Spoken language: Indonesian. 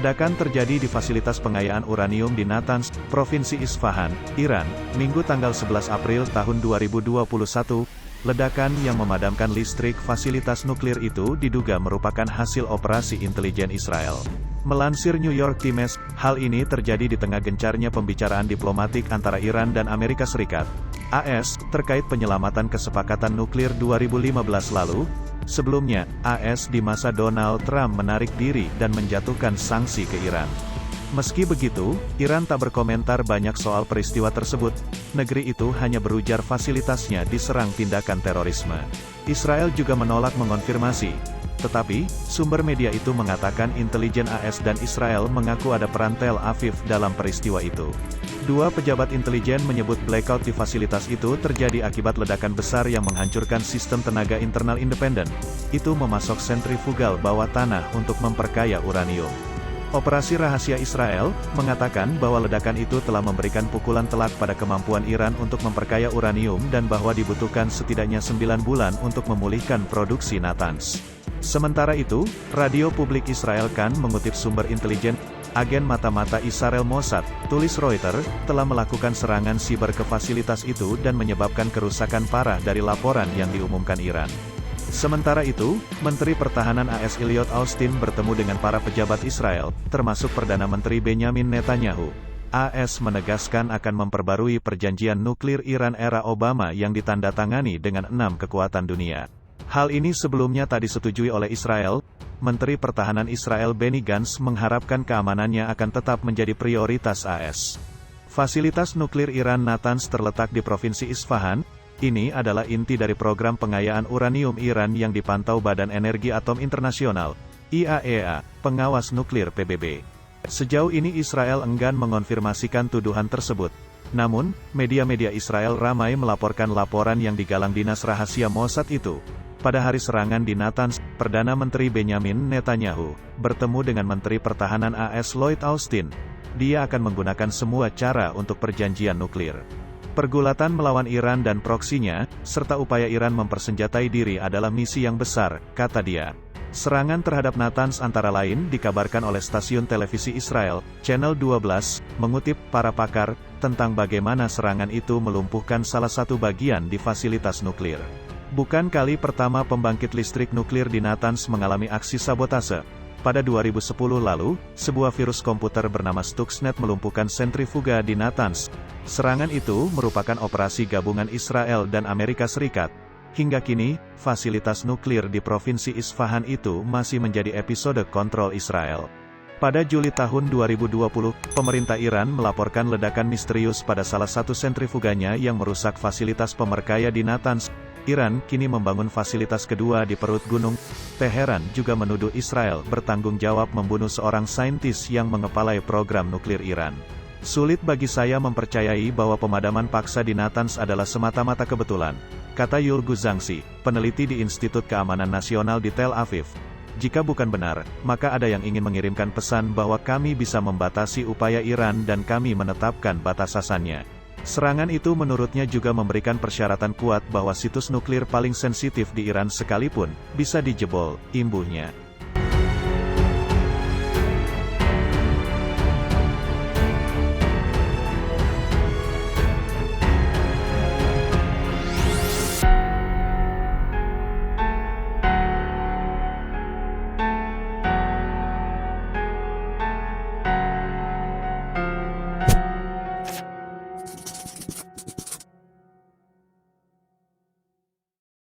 Ledakan terjadi di fasilitas pengayaan uranium di Natanz, Provinsi Isfahan, Iran, Minggu tanggal 11 April tahun 2021. Ledakan yang memadamkan listrik fasilitas nuklir itu diduga merupakan hasil operasi intelijen Israel. Melansir New York Times, hal ini terjadi di tengah gencarnya pembicaraan diplomatik antara Iran dan Amerika Serikat, AS, terkait penyelamatan kesepakatan nuklir 2015 lalu. Sebelumnya, AS di masa Donald Trump menarik diri dan menjatuhkan sanksi ke Iran. Meski begitu, Iran tak berkomentar banyak soal peristiwa tersebut. Negeri itu hanya berujar fasilitasnya diserang tindakan terorisme. Israel juga menolak mengonfirmasi. Tetapi, sumber media itu mengatakan intelijen AS dan Israel mengaku ada peran Tel Aviv dalam peristiwa itu. Dua pejabat intelijen menyebut blackout di fasilitas itu terjadi akibat ledakan besar yang menghancurkan sistem tenaga internal independen. Itu memasok sentrifugal bawah tanah untuk memperkaya uranium. Operasi rahasia Israel mengatakan bahwa ledakan itu telah memberikan pukulan telak pada kemampuan Iran untuk memperkaya uranium dan bahwa dibutuhkan setidaknya 9 bulan untuk memulihkan produksi Natanz. Sementara itu, radio publik Israel Kan mengutip sumber intelijen, agen mata-mata Israel Mossad, tulis Reuters, telah melakukan serangan siber ke fasilitas itu dan menyebabkan kerusakan parah dari laporan yang diumumkan Iran. Sementara itu, Menteri Pertahanan AS Lloyd Austin bertemu dengan para pejabat Israel, termasuk Perdana Menteri Benjamin Netanyahu. AS menegaskan akan memperbarui perjanjian nuklir Iran era Obama yang ditandatangani dengan 6 kekuatan dunia. Hal ini sebelumnya tak disetujui oleh Israel. Menteri Pertahanan Israel Benny Gantz mengharapkan keamanannya akan tetap menjadi prioritas AS. Fasilitas nuklir Iran Natanz terletak di Provinsi Isfahan. Ini adalah inti dari program pengayaan uranium Iran yang dipantau Badan Energi Atom Internasional, IAEA, pengawas nuklir PBB. Sejauh ini Israel enggan mengonfirmasikan tuduhan tersebut. Namun, media-media Israel ramai melaporkan laporan yang digalang dinas rahasia Mossad itu. Pada hari serangan di Natanz, Perdana Menteri Benjamin Netanyahu bertemu dengan Menteri Pertahanan AS Lloyd Austin. Dia akan menggunakan semua cara untuk perjanjian nuklir. Pergulatan melawan Iran dan proksinya, serta upaya Iran mempersenjatai diri adalah misi yang besar, kata dia. Serangan terhadap Natanz antara lain dikabarkan oleh stasiun televisi Israel, Channel 12, mengutip para pakar, tentang bagaimana serangan itu melumpuhkan salah satu bagian di fasilitas nuklir. Bukan kali pertama pembangkit listrik nuklir di Natanz mengalami aksi sabotase. Pada 2010 lalu, sebuah virus komputer bernama Stuxnet melumpuhkan sentrifuga di Natanz. Serangan itu merupakan operasi gabungan Israel dan Amerika Serikat. Hingga kini, fasilitas nuklir di Provinsi Isfahan itu masih menjadi episode kontrol Israel. Pada Juli tahun 2020, pemerintah Iran melaporkan ledakan misterius pada salah satu sentrifuganya yang merusak fasilitas pemerkaya di Natanz. Iran kini membangun fasilitas kedua di perut gunung. Teheran juga menuduh Israel bertanggung jawab membunuh seorang saintis yang mengepalai program nuklir Iran. Sulit bagi saya mempercayai bahwa pemadaman paksa di Natanz adalah semata-mata kebetulan, kata Yul Guzangsi, peneliti di Institut Keamanan Nasional di Tel Aviv. Jika bukan benar, maka ada yang ingin mengirimkan pesan bahwa kami bisa membatasi upaya Iran dan kami menetapkan batasannya. Serangan itu menurutnya juga memberikan persyaratan kuat bahwa situs nuklir paling sensitif di Iran sekalipun bisa dijebol, imbuhnya.